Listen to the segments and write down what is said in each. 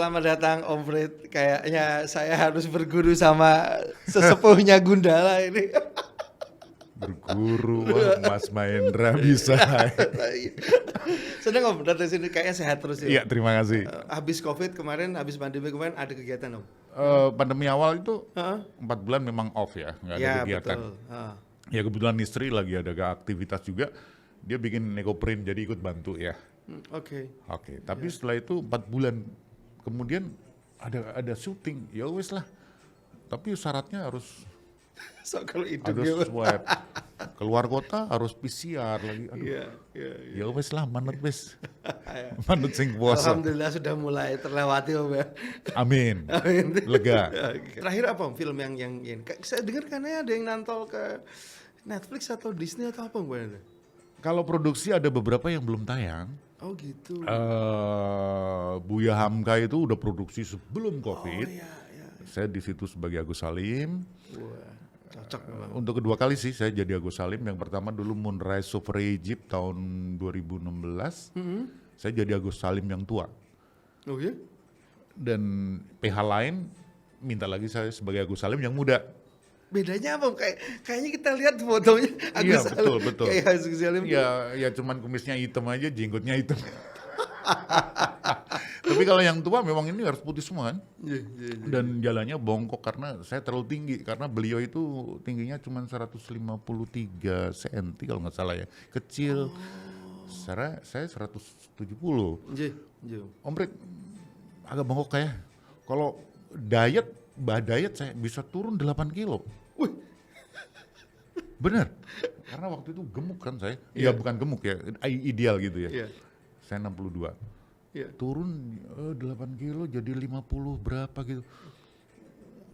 Selamat datang Om Fred. Kayaknya saya harus berguru sama sesepuhnya Gundala ini. Berguru, wah Mas Mahendra bisa. Seneng Om datang sini, kayaknya sehat terus ya. Iya, terima kasih. Habis COVID kemarin, habis pandemi kemarin ada kegiatan Om? Pandemi awal itu Heeh. 4 bulan memang off ya, nggak ada Ya kegiatan. betul. Heeh. Ya kebetulan istri lagi ada aktivitas juga, dia bikin nekoprint jadi ikut bantu ya. Oke. Oke, tapi setelah itu 4 bulan kemudian ada syuting, ya wes lah. Tapi syaratnya harus So kalau hidup gitu. swab. Keluar kota harus PCR lagi. Aduh, Iya. ya wes lah, manut wes. Manut sing puasa. Alhamdulillah sudah mulai terlewati Om ya. Amin. Amin. Lega. Terakhir apa Om film yang ini? Saya dengar katanya ada yang nantol ke Netflix atau Disney atau apa Om? Kalau produksi ada beberapa yang belum tayang. Oh gitu. Buya Hamka itu udah produksi sebelum COVID. Oh iya. Saya di situ sebagai Agus Salim. Wah, cocok memang. Untuk kedua kali sih saya jadi Agus Salim. Yang pertama dulu Moonrise Over Egypt tahun 2016. Saya jadi Agus Salim yang tua. Oh iya? Dan PH lain minta lagi saya sebagai Agus Salim yang muda. Bedanya apa? Kayaknya kita lihat fotonya Iya, Agus Salim. betul. Kayak Agus Salim. Ya cuman kumisnya hitam aja, jenggotnya hitam. Tapi kalau yang tua memang ini harus putih semua kan. Iya. Dan jalannya bongkok karena saya terlalu tinggi. Karena beliau itu tingginya cuma 153 cm kalau nggak salah ya. Kecil. Saya 170. Iya. Om Brik agak bongkok kayak. Kalau diet saya bisa turun 8 kilo. Wih. Bener. Karena waktu itu gemuk kan saya. Iya bukan gemuk ya, ideal gitu ya. Iya. Saya 62. Iya. Turun 8 kilo jadi 50 berapa gitu.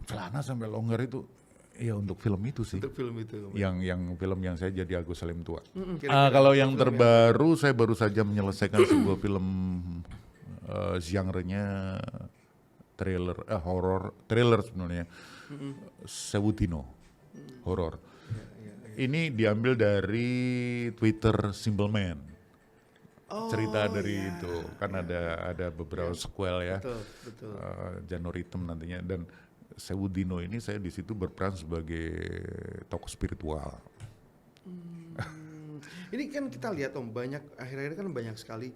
Celana sampai longgar itu. Ya untuk film itu sih. Untuk film itu. Yang film yang saya jadi Agus Salim tua. Kira-kira Kalau yang film terbaru saya baru saja menyelesaikan sebuah film genre-nya thriller sebenarnya. Sewudino. Horor. Ini diambil dari Twitter Simple Man. Cerita dari itu kan ada beberapa sequel ya. Betul. Janur Hitam nantinya dan Sewudino ini saya di situ berperan sebagai tokoh spiritual. Ini kan kita lihat Om, akhir-akhir kan banyak sekali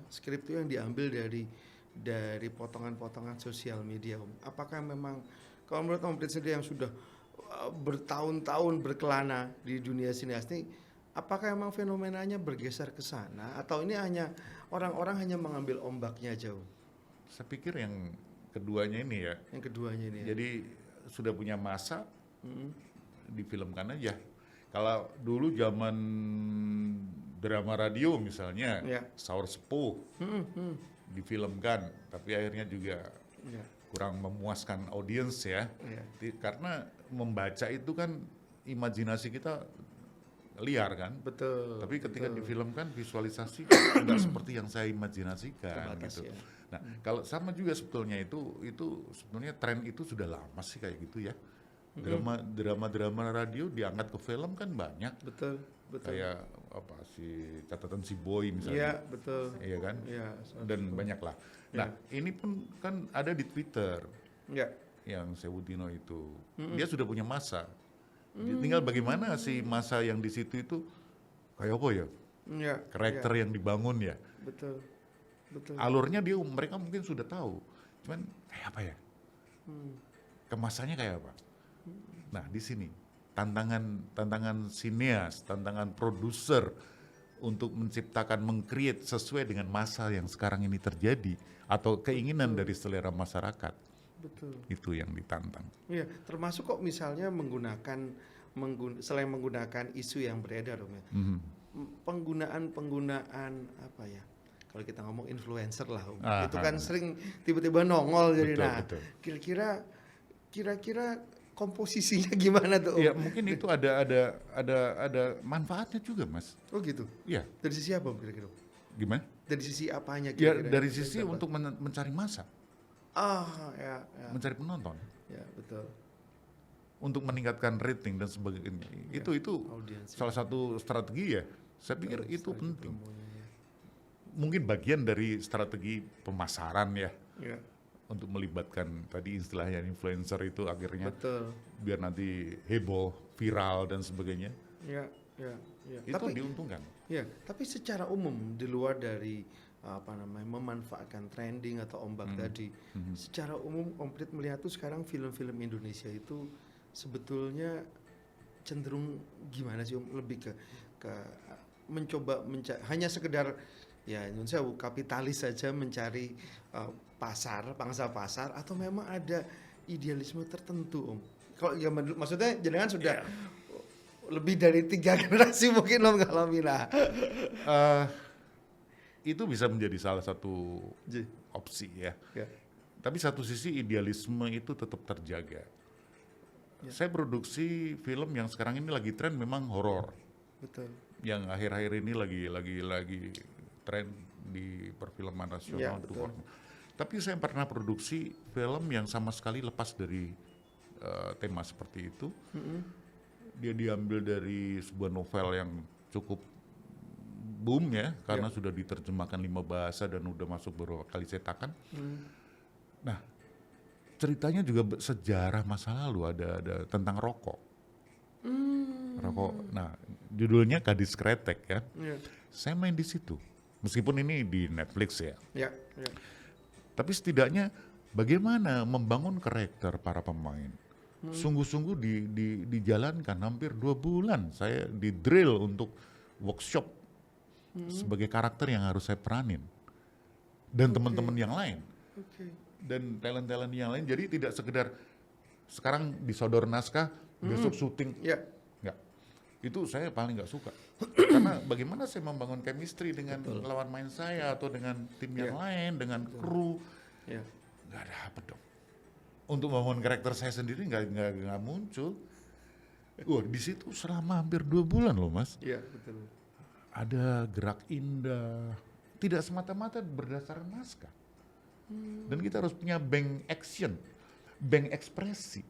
skrip itu yang diambil dari potongan-potongan sosial media Om. Apakah memang kalau menurut Om Fred sendiri yang sudah bertahun-tahun berkelana di dunia sineas ini, apakah memang fenomenanya bergeser ke sana atau ini hanya orang-orang hanya mengambil ombaknya jauh? Saya pikir yang keduanya ini ya. Yang keduanya ini. Jadi sudah punya masa difilmkan aja. Kalau dulu zaman drama radio misalnya, Saur Sepuh difilmkan, tapi akhirnya juga kurang memuaskan audiens ya. Karena membaca itu kan imajinasi kita liar kan. Betul. Tapi ketika difilmkan visualisasi tidak seperti yang saya imajinasikan gitu. Ya. Nah, kalau sama juga sebetulnya itu sebenarnya tren itu sudah lama sih kayak gitu ya. Drama radio diangkat ke film kan banyak. Betul. Kayak apa catatan si Boy misalnya. Iya, betul. Iya kan? Iya. Dan banyak lah. Nah, ini pun kan ada di Twitter. Iya. Yang Sewudino itu. Dia sudah punya masa. Tinggal bagaimana si masa yang di situ itu kayak apa ya? Iya. Karakter yang dibangun ya. Betul. Alurnya mereka mungkin sudah tahu. Cuman kayak apa ya? Kemasannya kayak apa? Nah, di sini tantangan sineas, tantangan produser untuk menciptakan, meng-create sesuai dengan masa yang sekarang ini terjadi atau keinginan dari selera masyarakat. Betul. Itu yang ditantang. Iya, termasuk kok misalnya selain menggunakan isu yang beredar, Om ya. Penggunaan apa ya? Kalau kita ngomong influencer lah, Om. Itu kan sering tiba-tiba nongol jadi. Betul. Kira-kira komposisinya gimana tuh, Om? Ya, mungkin itu ada manfaatnya juga, Mas. Oh gitu. Iya. Dari sisi apa, Om, kira-kira? Gimana? Dari sisi apanya Ya, kira-kira? dari sisi untuk mencari massa. Ya. Mencari penonton. Ya, betul. Untuk meningkatkan rating dan sebagainya. Itu Audiens, salah satu strategi ya. Saya pikir itu penting. mungkin bagian dari strategi pemasaran ya, Ya, untuk melibatkan tadi istilahnya influencer itu akhirnya betul. biar nanti heboh, viral dan sebagainya. Ya, ya, ya. Itu diuntungkan. Ya, tapi secara umum di luar dari apa namanya memanfaatkan trending atau ombak tadi, secara umum Komplit melihat tuh sekarang film-film Indonesia itu sebetulnya cenderung gimana sih Om? Lebih ke mencoba hanya sekedar ya Indonesia kapitalis saja mencari pasar, pangsa pasar, atau memang ada idealisme tertentu Om? Kalau zaman dulu maksudnya jenengan sudah lebih dari 3 generasi mungkin Om ngalamin lah. Itu bisa menjadi salah satu Ji. opsi ya. Ya. Tapi satu sisi idealisme itu tetap terjaga. Saya produksi film yang sekarang ini lagi tren memang horor. Betul. Yang akhir-akhir ini lagi tren di perfilman Ya, nasional itu betul. horor. Tapi saya pernah produksi film yang sama sekali lepas dari tema seperti itu. Dia diambil dari sebuah novel yang cukup boom ya, karena sudah diterjemahkan 5 bahasa dan udah masuk beberapa kali cetakan. Nah, ceritanya juga sejarah masa lalu, ada tentang rokok. Rokok. Nah, judulnya Gadis Kretek kan. Ya. Saya main di situ. Meskipun ini di Netflix ya. Ya, ya. Tapi setidaknya bagaimana membangun karakter para pemain. Sungguh-sungguh dijalankan hampir 2 bulan. Saya di drill untuk workshop sebagai karakter yang harus saya peranin. Dan teman-teman yang lain. Oke. Dan talent-talent yang lain. Jadi tidak sekedar sekarang disodor naskah, besok syuting. Ya. Enggak. Itu saya paling nggak suka. Karena bagaimana saya membangun chemistry dengan lawan main saya atau dengan tim yang lain, dengan kru. Ya. Nggak dapet dong. Untuk membangun karakter saya sendiri nggak muncul. Wah, di situ selama hampir 2 bulan loh Mas. Iya, betul. Ada gerak indah. Tidak semata-mata berdasarkan naskah. Dan kita harus punya bank action, bank ekspresi.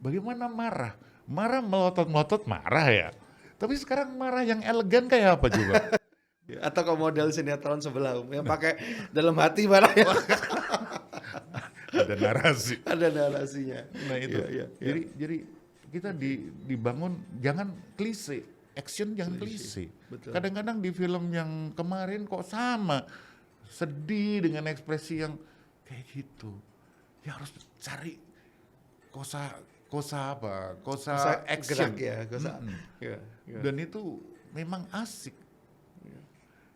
Bagaimana marah? Marah melotot-melotot marah ya. Tapi sekarang marah yang elegan kayak apa coba? Atau ke model sinetron sebelah Om, yang pakai dalam hati marah ya. Ada narasi. Ada narasinya. Nah itu. Iya, iya, Jadi kita dibangun jangan klise, action jangan klise. Betul. Kadang-kadang di film yang kemarin kok sama, sedih dengan ekspresi yang kayak gitu. Ya harus cari kosa action. Gerak ya, kosa. Ya, ya. Dan itu memang asik.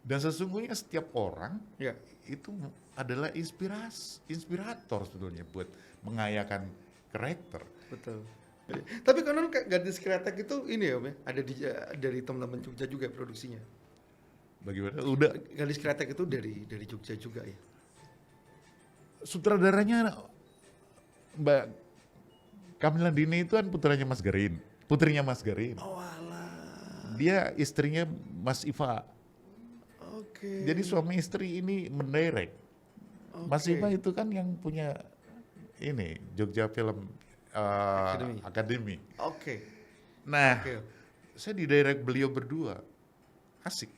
Dan sesungguhnya setiap orang Ya. itu adalah inspirator sebetulnya buat mengayakan karakter. Betul. Tapi konon Gadis Kretek itu ini ya Om ya, ada dari teman-teman Jogja juga produksinya. Bagaimana? Udah Gadis Kretek itu dari Jogja juga ya. sutradaranya Mbak Kamila Dini itu kan putranya Mas Garin. Putrinya Mas Garin. Oh alah. Dia istrinya Mas Iva. Oke. Jadi suami istri ini mendirect. Mas Iva itu kan yang punya ini Jogja Film Academy. Oke. Nah, Oke. saya didirect beliau berdua. Asik.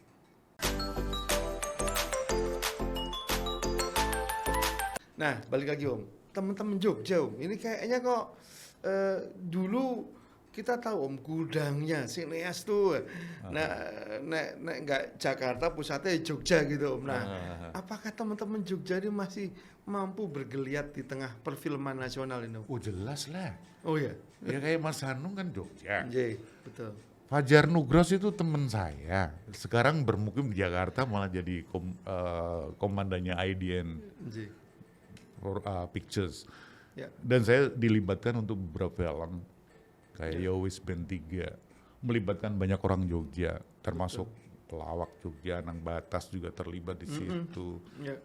Nah, balik lagi Om. Teman-teman Jogja Om, ini kayaknya kok dulu kita tahu Om gudangnya sineas tuh. Nah, nek nggak Jakarta pusatnya Jogja gitu Om. Nah, apakah teman-teman Jogja ini masih mampu bergeliat di tengah perfilman nasional ini Om? Oh jelas lah. Oh ya. Ya kayak Mas Hanung kan Jogja. Iya, betul. Fajar Nugros itu teman saya. Sekarang bermukim di Jakarta malah jadi komandannya IDN Iya. Pictures. Ya. Dan saya dilibatkan untuk beberapa film kayak Yowis Band 3, melibatkan banyak orang Jogja, termasuk pelawak Jogja, Anang Batas juga terlibat di situ. Ya.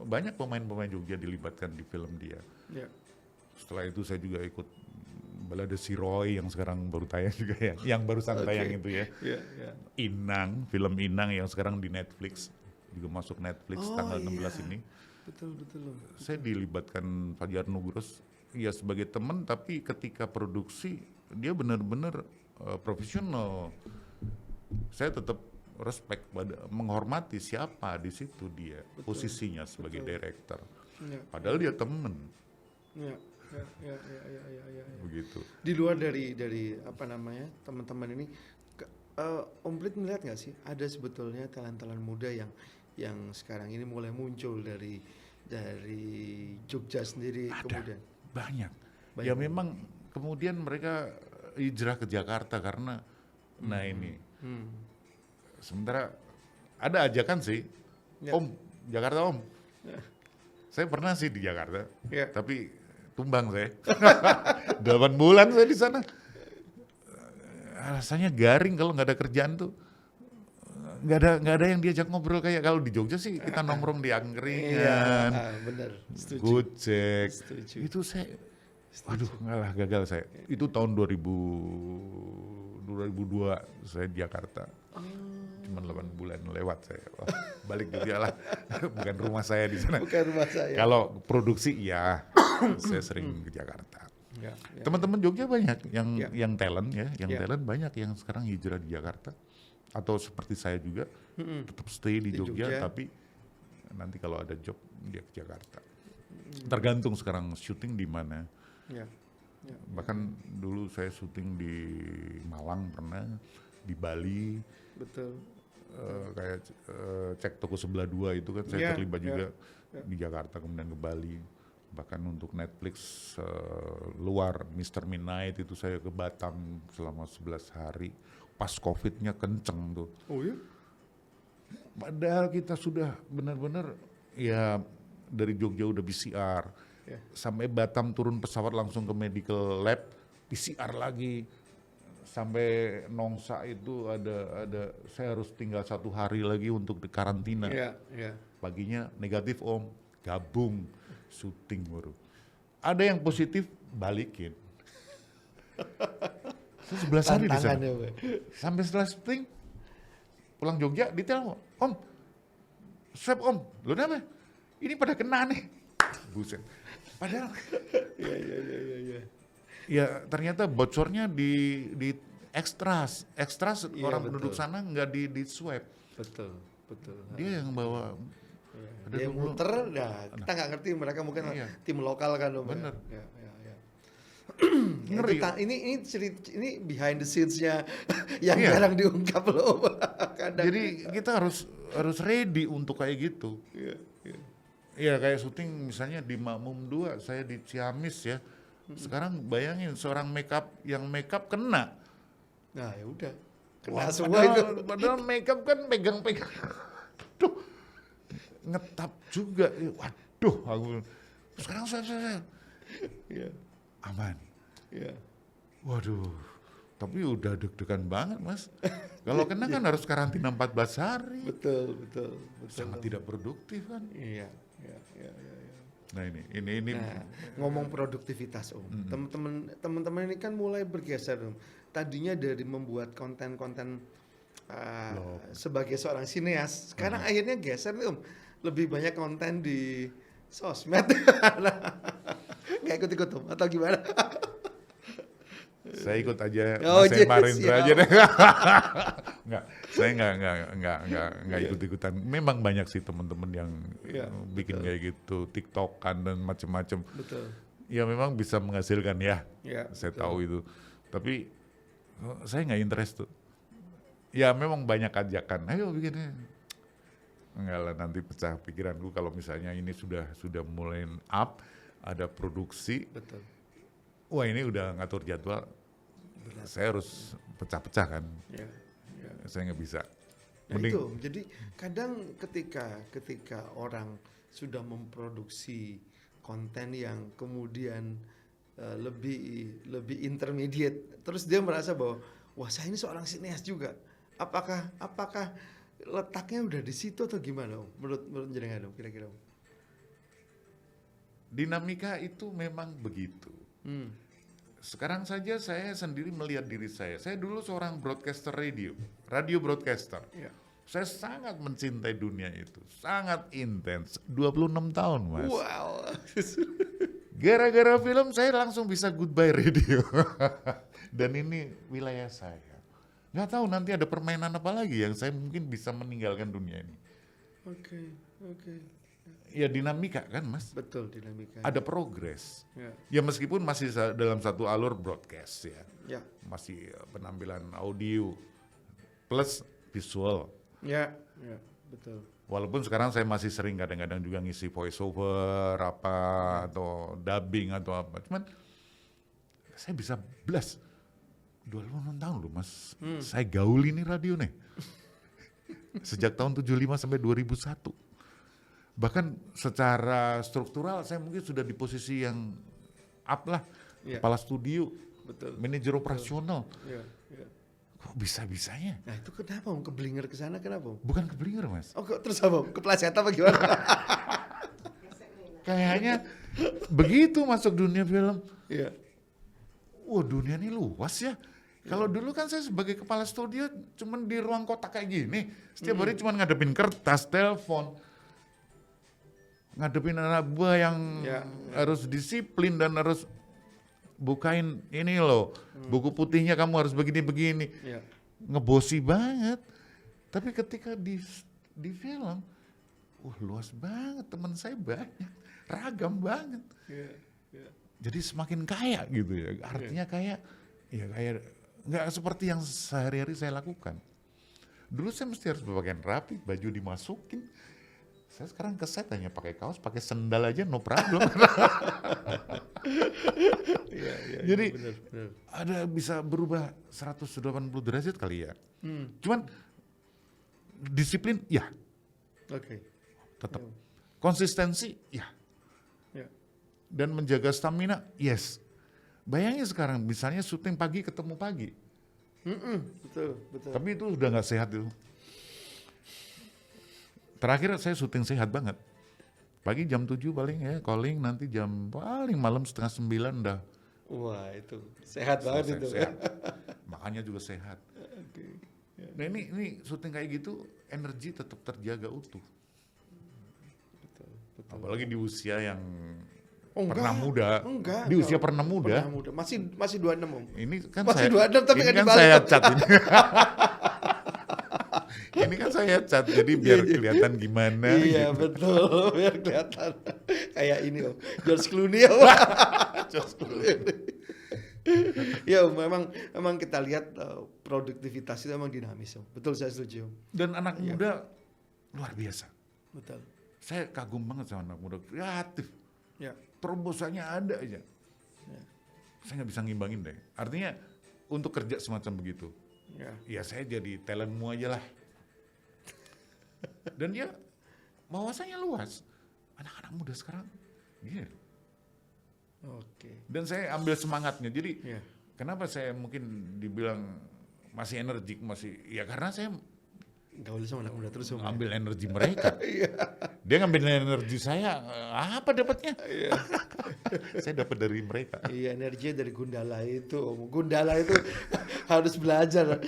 Banyak pemain-pemain Jogja dilibatkan di film dia. Ya. Setelah itu saya juga ikut Balada Si Roy yang sekarang baru tayang juga ya, yang barusan tayang itu ya. Ya, ya. Inang, film Inang yang sekarang di Netflix, juga masuk Netflix tanggal 16 ini. Betul. Saya dilibatkan Fajar Nugros ya sebagai teman, tapi ketika produksi dia benar-benar profesional. Saya tetap respect pada, menghormati siapa di situ dia posisinya sebagai director. Ya. Padahal dia temen, Ya. begitu. Di luar dari apa namanya teman-teman ini, Om Plit melihat nggak sih ada sebetulnya talent-talent muda yang sekarang ini mulai muncul dari Jogja sendiri. Ada, kemudian banyak. Banyak. Ya memang kemudian mereka hijrah ke Jakarta karena nah ini. Sementara ada ajakan sih, Ya. Om, Jakarta Om. Saya pernah sih di Jakarta, Ya. tapi tumbang saya. 8 bulan saya di sana. Rasanya garing kalau nggak ada kerjaan tuh. Nggak ada yang diajak ngobrol kayak kalau di Jogja sih kita nongkrong di angkringan, benar, setuju. Gojek. Setuju. Itu saya, waduh ngalah gagal saya. Itu tahun 2002 saya di Jakarta. Cuman 8 bulan lewat saya. Wah, balik Jogja lah. Bukan rumah saya di sana. Bukan rumah saya. Kalau produksi ya, saya sering ke Jakarta. Ya. Teman-teman Jogja banyak Ya. yang talent ya, yang Ya. talent banyak yang sekarang hijrah di Jakarta. Atau seperti saya juga tetap stay di Jogja, tapi nanti kalau ada job dia ke Jakarta. Tergantung sekarang syuting di mana. Ya. Bahkan dulu saya syuting di Malang pernah, di Bali. Betul. Kayak cek toko sebelah dua itu kan saya Ya, terlibat ya, juga di Jakarta kemudian ke Bali. Bahkan untuk Netflix luar Mr. Midnight itu saya ke Batam selama 11 hari. Pas COVID-nya kenceng tuh. Oh ya? Padahal kita sudah benar-benar ya dari Jogja udah PCR. Ya. Sampai Batam turun pesawat langsung ke medical lab, PCR lagi. Sampai Nongsa itu ada saya harus tinggal 1 hari lagi untuk di karantina. Ya. Paginya negatif Om, gabung syuting baru. Ada yang positif balikin. Saya 11 hari di sana. Tantangannya, Pak. Sampai setelah syuting pulang Jogja ditelepon, Om, swab Om, lo kenapa? Ini pada kena nih. Buset. Padahal Ya. ya ternyata bocornya di ekstras Iya, orang betul. penduduk sana nggak di swab. Betul. Dia yang bawa. Ada Dia dulu- muter, kita nggak ngerti, mereka mungkin Iya. tim lokal kan, Om. Bener. Ya. Ngeri. Ini behind the scenes-nya yang Iya. jarang diungkap loh. Kadang. Jadi kita harus ready untuk kayak gitu. Iya. Iya kayak syuting misalnya di Makmum 2, saya di Ciamis ya. Sekarang bayangin seorang yang makeup kena. Nah ya udah, kena Wah, semua itu. padahal makeup kan pegang-pegang. Duh, ngetap juga. Waduh, aku sekarang saya Iya. aman. Iya. Waduh, tapi udah deg-degan banget mas. Kalau kena kan harus karantina 14 hari. Betul. Sangat tidak produktif kan. Iya. Nah ini. Nah, ngomong produktivitas Om, teman-teman ini kan mulai bergeser Om. Tadinya dari membuat konten-konten sebagai seorang sineas, sekarang akhirnya geser nih Om, lebih banyak konten di sosmed. Nggak ikut-ikut Om, atau gimana? Saya ikut aja, Oh, Mas yes, Marindra siap. aja deh. Enggak, saya enggak ikut-ikutan. Memang banyak sih teman-teman yang Iya, bikin kayak gitu, TikTokan dan macam-macam. Betul. Ya memang bisa menghasilkan ya. Ya, Saya betul. tahu itu. Tapi saya nggak interest tuh. Ya memang banyak ajakan. Ayo bikin. Enggak lah, nanti pecah pikiranku kalau misalnya ini sudah mulai up, ada produksi. Betul. Wah ini udah ngatur jadwal. Saya harus pecah-pecah kan. Ya. Saya nggak bisa. Nah itu, jadi kadang ketika orang sudah memproduksi konten yang kemudian lebih intermediate, terus dia merasa bahwa wah saya ini seorang sineas juga. Apakah letaknya udah di situ atau gimana Om? Menurut jenengan Om, kira-kira Om? Dinamika itu memang begitu. Sekarang saja saya sendiri melihat diri saya. Saya dulu seorang broadcaster radio broadcaster. Ya. Saya sangat mencintai dunia itu, sangat intens. 26 tahun mas. Wow. Gara-gara film saya langsung bisa goodbye radio. Dan ini wilayah saya. Nggak tahu nanti ada permainan apa lagi yang saya mungkin bisa meninggalkan dunia ini. Oke, oke. Ya dinamika kan Mas, Betul, dinamika. ada progres. Ya, Ya meskipun masih dalam satu alur broadcast ya, ya, masih penampilan audio plus visual. ya, ya, betul. Walaupun sekarang saya masih sering kadang-kadang juga ngisi voice over apa atau dubbing atau apa. Cuman saya bisa blast. 26 tahun loh Mas. Saya gaul ini radio nih. Sejak tahun 75 sampai 2001. Bahkan secara struktural saya mungkin sudah di posisi yang up lah. Ya. Kepala studio, Betul. manajer operasional. Ya, ya. Kok bisa-bisanya? Nah itu kenapa Om? Keblinger ke sana kenapa Om? Bukan keblinger Mas. Oh kok terus apa Om? Kepleset apa gimana? Kayaknya begitu masuk dunia film. Iya. Wah dunia ini luas ya. Kalau dulu kan saya sebagai kepala studio cuman di ruang kotak kayak gini. Setiap hari cuman ngadepin kertas, telepon. Ngadepin anak buah yang harus disiplin dan harus bukain ini loh. Buku putihnya kamu harus begini-begini. Iya. Ngebosi banget. Tapi ketika di film, wah luas banget, teman saya banyak. Ragam banget. Iya. Iya. Jadi semakin kaya gitu ya. Artinya kayak nggak seperti yang sehari-hari saya lakukan. Dulu saya mesti harus berpakaian rapi, baju dimasukin. Saya sekarang ke set hanya pakai kaos, pakai sendal aja no problem. Iya, iya. Jadi Benar, benar. ada bisa berubah 180 derajat kali ya. Cuman disiplin ya Oke. tetap. Konsistensi ya. Ya. Dan menjaga stamina yes. Bayangin sekarang misalnya syuting pagi ketemu pagi. Betul, betul. Tapi itu udah nggak sehat itu. Terakhir saya syuting sehat banget. Pagi jam 7 paling ya, calling nanti jam paling malam 8:30 udah Wah itu sehat banget selesai, itu. sehat. Makanya juga sehat. Oke. Ya. Nah ini syuting kayak gitu energi tetap terjaga utuh. Betul, betul. Apalagi di usia yang Oh, pernah enggak, muda. enggak. Di usia pernah muda. Pernah muda. Masih 26 Om. Ini kan Masih saya 26 tapi ini nggak kan dibalik. saya cat ini. Ini kan saya cat jadi biar kelihatan gimana. Iya gitu. betul, biar kelihatan kayak ini Om. George Clooney Om. George Clooney. Ya Om, memang kita lihat produktivitas itu memang dinamis Om. Betul saya setuju Om. Dan anak muda luar biasa. Betul. Saya kagum banget sama anak muda kreatif. Ya. Terobosannya ada aja. Saya nggak bisa ngimbangin deh. Artinya untuk kerja semacam begitu, Ya. ya saya jadi talentmu aja lah. Dan dia wawasannya luas. Anak-anak muda sekarang, gini. Oke. Dan saya ambil semangatnya. Jadi Ya. kenapa saya mungkin dibilang masih energik, ya karena saya Gaul sama anak muda terus Om. ambil energi mereka. Dia ngambil energi saya, apa dapatnya? Saya dapat dari mereka. Iya, energinya dari Gundala itu Om. Gundala itu harus belajar.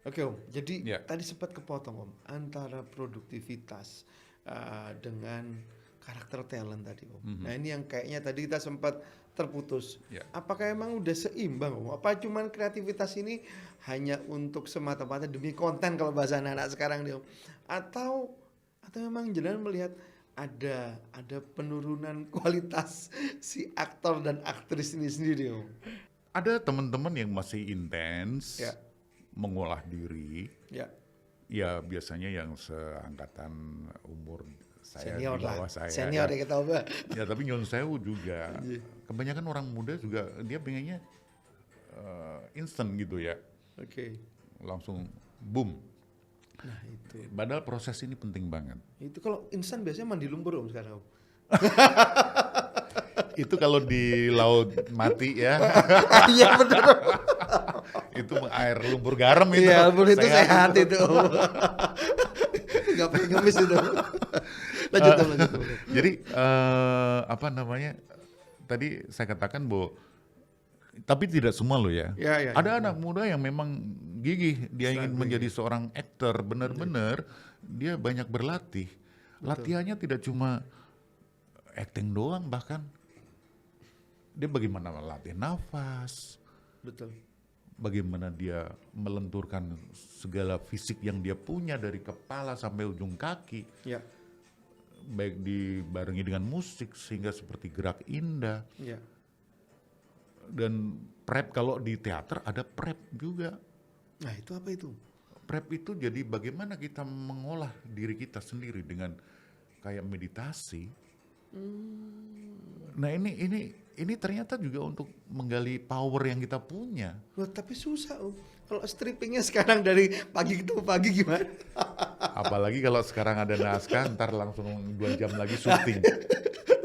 Oke Om, jadi tadi sempat kepotong Om antara produktivitas dengan karakter talent tadi Om. Nah ini yang kayaknya tadi kita sempat terputus. Apakah emang udah seimbang Om? Apa cuman kreativitas ini hanya untuk semata-mata demi konten kalau bahasa anak-anak sekarang nih Om? Atau memang jalan melihat ada penurunan kualitas si aktor dan aktris ini sendiri Om? Ada teman-teman yang masih intens mengolah diri. Ya biasanya yang seangkatan umur saya, senior di bawah lah. saya. Senior ya kita ubah. Ya tapi nyun sewu juga. Kebanyakan orang muda juga dia pengennya instan gitu ya. Oke. Langsung boom. Nah itu. Padahal proses ini penting banget. Itu kalau instan biasanya mandi lumpur Om sekarang Om. Itu kalau di laut mati ya. Iya benar. Itu air lumpur garam itu. Iya lumpur itu sehat itu Om. Gak pengen ngemis itu. Lanjut Om. Jadi apa namanya? Tadi saya katakan bahwa tapi tidak semua loh ya. Ada anak muda yang memang gigih, dia ingin menjadi seorang aktor, benar-benar dia banyak berlatih. Latihannya tidak cuma acting doang, bahkan dia bagaimana melatih nafas, betul. Bagaimana dia melenturkan segala fisik yang dia punya dari kepala sampai ujung kaki, Ya, baik dibarengi dengan musik sehingga seperti gerak indah. ya, Dan prep, kalau di teater ada prep juga. nah itu apa itu? Prep itu jadi bagaimana kita mengolah diri kita sendiri dengan kayak meditasi. Nah ini ternyata juga untuk menggali power yang kita punya. Loh, tapi susah Om. Kalau strippingnya sekarang dari pagi ke pagi gimana? Apalagi kalau sekarang ada naskah, ntar langsung 2 jam lagi syuting.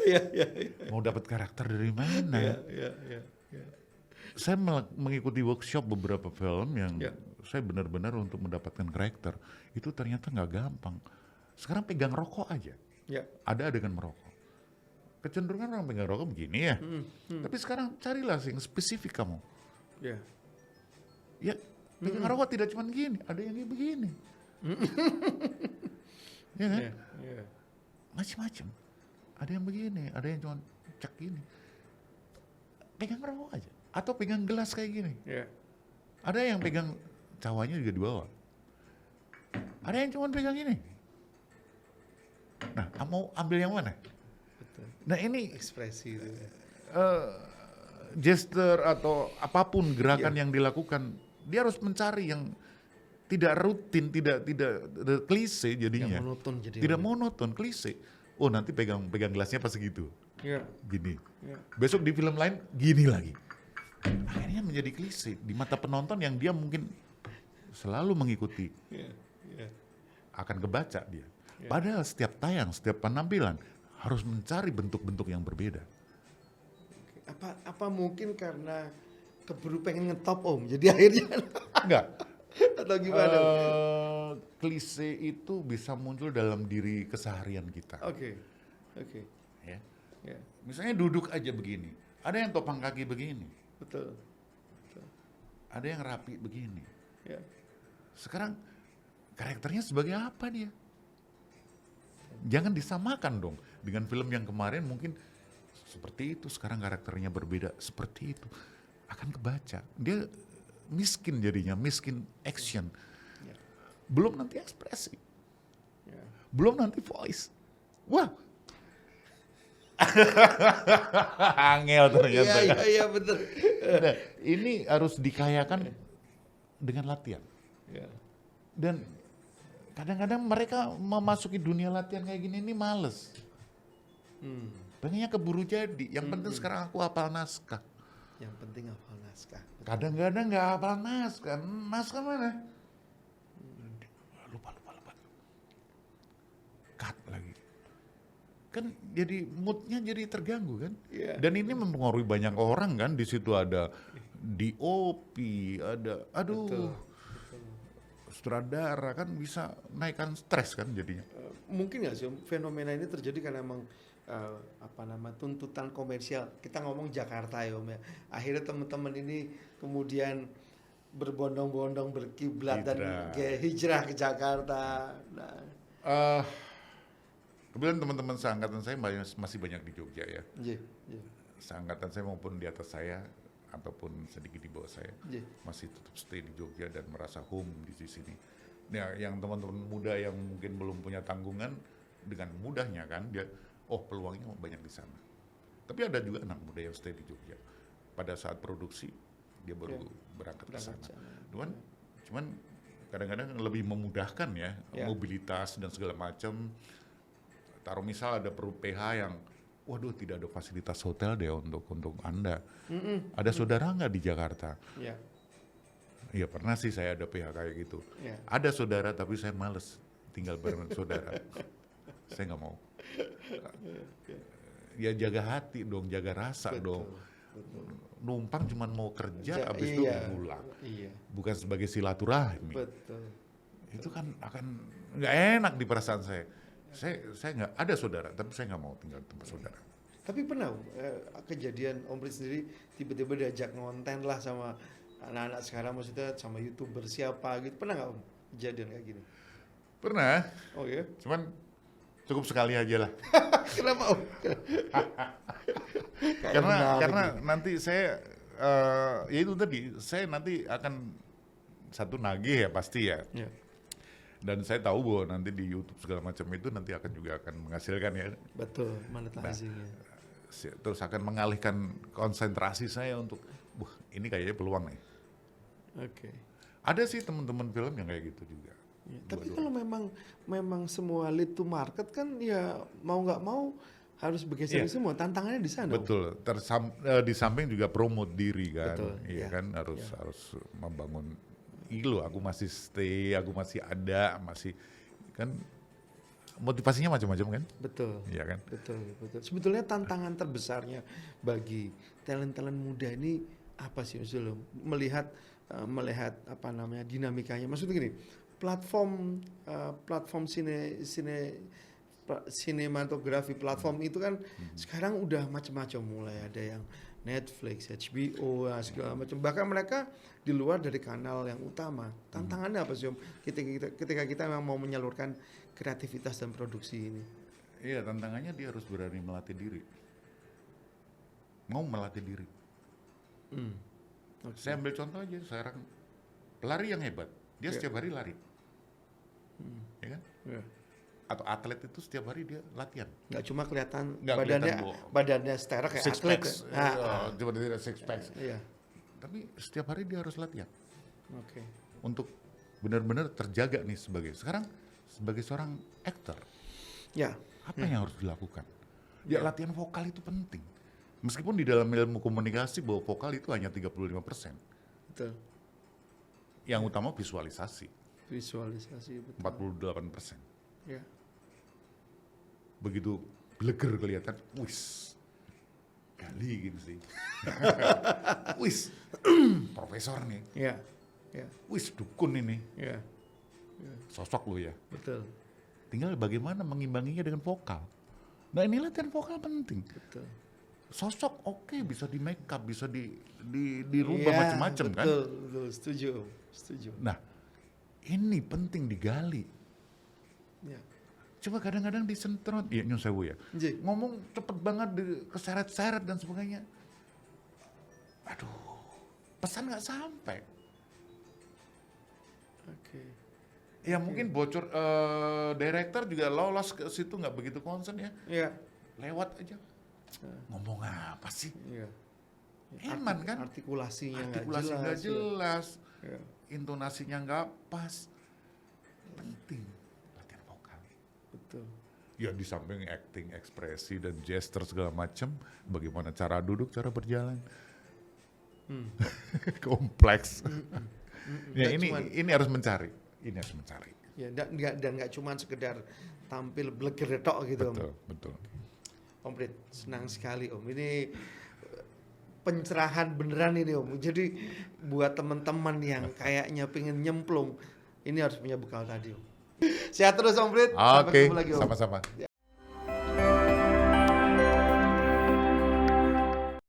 Iya, iya, iya. Mau dapat karakter dari mana? Iya, iya, iya. Saya mengikuti workshop beberapa film yang Ya. saya benar-benar untuk mendapatkan karakter. Itu ternyata nggak gampang. Sekarang pegang rokok aja. Ya. Ada adegan merokok. Kecenderungan orang pegang rokok begini ya. Tapi sekarang carilah yang spesifik kamu. Ya. Ya, pegang rokok tidak cuma gini, ada yang kayak begini. Ya kan? Ya. Ya. Macam-macam. Ada yang begini, ada yang cuma cek gini. Pegang rokok aja. Atau pegang gelas kayak gini. Ya. Ada yang pegang cawanya juga di bawah. Ada yang cuma pegang gini. Nah, mau ambil yang mana? Betul. Nah ini Ekspresi itu. Ya. gesture atau apapun gerakan yang dilakukan, dia harus mencari yang tidak rutin, tidak klise jadinya. Yang monoton jadi. Tidak monoton, klise. Oh nanti pegang gelasnya pas segitu, Ya. gini. Ya. Besok di film lain gini lagi. Akhirnya menjadi klise di mata penonton yang dia mungkin selalu mengikuti, Ya. Ya. akan kebaca dia. Padahal setiap tayang, setiap penampilan harus mencari bentuk-bentuk yang berbeda. Apa mungkin karena keburu pengen ngetop Om, jadi akhirnya Enggak. atau gimana? Klise itu bisa muncul dalam diri keseharian kita. Oke. Oke. Ya. Ya. Misalnya duduk aja begini, ada yang topang kaki begini, Betul. ada yang rapi begini. Ya. Sekarang karakternya sebagai apa dia? Jangan disamakan dong dengan film yang kemarin mungkin seperti itu, sekarang karakternya berbeda seperti itu. Akan kebaca. Dia miskin jadinya, miskin action. Ya. Belum nanti ekspresi. Ya. Belum nanti voice. Wah. Angel ternyata. Iya, iya, betul. Nah, ini harus dikayakan dengan latihan. Ya. Dan kadang-kadang mereka memasuki dunia latihan kayak gini ini males. Pengennya keburu jadi. Yang penting sekarang aku hafal naskah. Yang penting hafal naskah. Kadang-kadang nggak hafal naskah. Naskah mana? Lupa. Cut lagi. Kan jadi moodnya jadi terganggu kan? Iya. Dan ini mempengaruhi banyak orang kan. Di situ ada DOP, ada Betul. sutradara kan bisa naikkan stres kan jadinya. Mungkin nggak sih Om, fenomena ini terjadi karena emang tuntutan komersial. Kita ngomong Jakarta ya Om ya. Akhirnya teman-teman ini kemudian berbondong-bondong berkiblat dan hijrah ke Jakarta. Nah, Kemudian teman-teman seangkatan saya masih banyak di Jogja ya. iya, iya, Seangkatan saya maupun di atas saya ataupun sedikit di bawah saya iya. masih tetap stay di Jogja dan merasa home di sini. Nah, yang teman-teman muda yang mungkin belum punya tanggungan dengan mudahnya kan dia, peluangnya banyak di sana. Tapi ada juga anak muda yang stay di Jogja. Pada saat produksi dia baru berangkat ke sana. Cuman kadang-kadang lebih memudahkan ya, mobilitas dan segala macam. Taruh misal ada perlu PH yang, waduh tidak ada fasilitas hotel deh untuk Anda. Ada saudara nggak di Jakarta? Ya. Iya pernah sih saya ada PH kayak gitu. Ya. Ada saudara tapi saya males tinggal bareng saudara. Saya nggak mau. Ya jaga hati dong, jaga rasa dong. Betul. Numpang cuman mau kerja, habis itu pulang. Iya. Bukan sebagai silaturahmi. Betul. Itu kan akan nggak enak di perasaan saya. Saya nggak ada saudara, tapi saya nggak mau tinggal di tempat saudara. Tapi pernah kejadian Om Prit sendiri tiba-tiba diajak ngonten lah sama anak-anak sekarang, maksudnya sama YouTuber siapa gitu, pernah nggak Om kejadian kayak gini? Pernah, Oh ya? cuman cukup sekali aja lah. Kenapa Om? Karena nanti saya ya itu tadi, saya nanti akan satu nagih ya pasti ya. Ya, Dan saya tahu bahwa nanti di YouTube segala macam itu nanti juga akan menghasilkan ya. betul, monetizing-nya. Terus akan mengalihkan konsentrasi saya untuk, wah ini kayaknya peluang nih. Oke. Ada sih teman-teman film yang kayak gitu juga. Ya, tapi kalau memang semua lead to market kan ya mau nggak mau harus bergeser Iya. semua. Tantangannya di sana. Om. Betul, di samping juga promote diri kan, Betul, iya ya. kan harus membangun, lo aku masih stay, aku masih ada, masih kan motivasinya macam-macam kan, Betul. iya kan. Betul. Sebetulnya tantangan terbesarnya bagi talent-talent muda ini apa sih Zulum? Melihat apa namanya dinamikanya. Maksudnya gini, platform sinematografi platform itu kan sekarang udah macam-macam, mulai ada yang Netflix, HBO, segala macam. Bahkan mereka di luar dari kanal yang utama. Tantangannya apa sih Om? Ketika kita memang mau menyalurkan kreativitas dan produksi ini. Iya, tantangannya dia harus berani melatih diri, mau melatih diri. Oke. Saya ambil contoh aja sekarang, pelari yang hebat, dia Ya. setiap hari lari, ya kan? Ya. Atau atlet itu setiap hari dia latihan. Nggak cuma kelihatan Nggak badannya kelihatan, badannya setara kayak Six atlet. packs, Ya. coba tidak six packs. Iya. Tapi setiap hari dia harus latihan Oke. untuk benar-benar terjaga nih sebagai seorang aktor. Ya. Apa yang harus dilakukan? Ya latihan vokal itu penting. Meskipun di dalam ilmu komunikasi bahwa vokal itu hanya 35%. Betul. Yang utama visualisasi, Visualisasi betul. 48%. Ya. Begitu bleger kelihatan, wis, gali gitu sih. Wis, profesor nih, Ya. Ya. wis dukun ini, Ya. sosok lo ya. Betul. Tinggal bagaimana mengimbanginya dengan vokal. Nah ini latihan vokal penting. Betul. Sosok oke, bisa di make up, bisa dirubah Ya, macam-macam kan. Betul. Setuju. Nah ini penting digali. Ya. Coba kadang-kadang disentrot, ya nyun sewu ya. Nji. Ngomong cepet banget, keseret-seret dan sebagainya. Aduh, pesan nggak sampai. Oke. Ya mungkin bocor, director juga lolos ke situ nggak begitu concern ya. Ya. Lewat aja. Ngomong apa sih? Iya. Eman kan? Artikulasinya nggak Artikulasi nggak jelas, Ya. intonasinya nggak pas. Penting latihan vokal. Betul. Ya di samping acting, ekspresi dan gesture segala macam, bagaimana cara duduk, cara berjalan. Kompleks. Ya Nggak ini harus mencari. Ini harus mencari. Ya, dan nggak cuma sekedar tampil bleger tok gitu Om. Betul. Om Prit, senang sekali Om. Ini pencerahan beneran ini Om. Jadi buat teman-teman yang kayaknya pengen nyemplung, ini harus punya bekal tadi Om. Sehat terus Om Prit. Sampai Oke, ketemu lagi Om. sama-sama.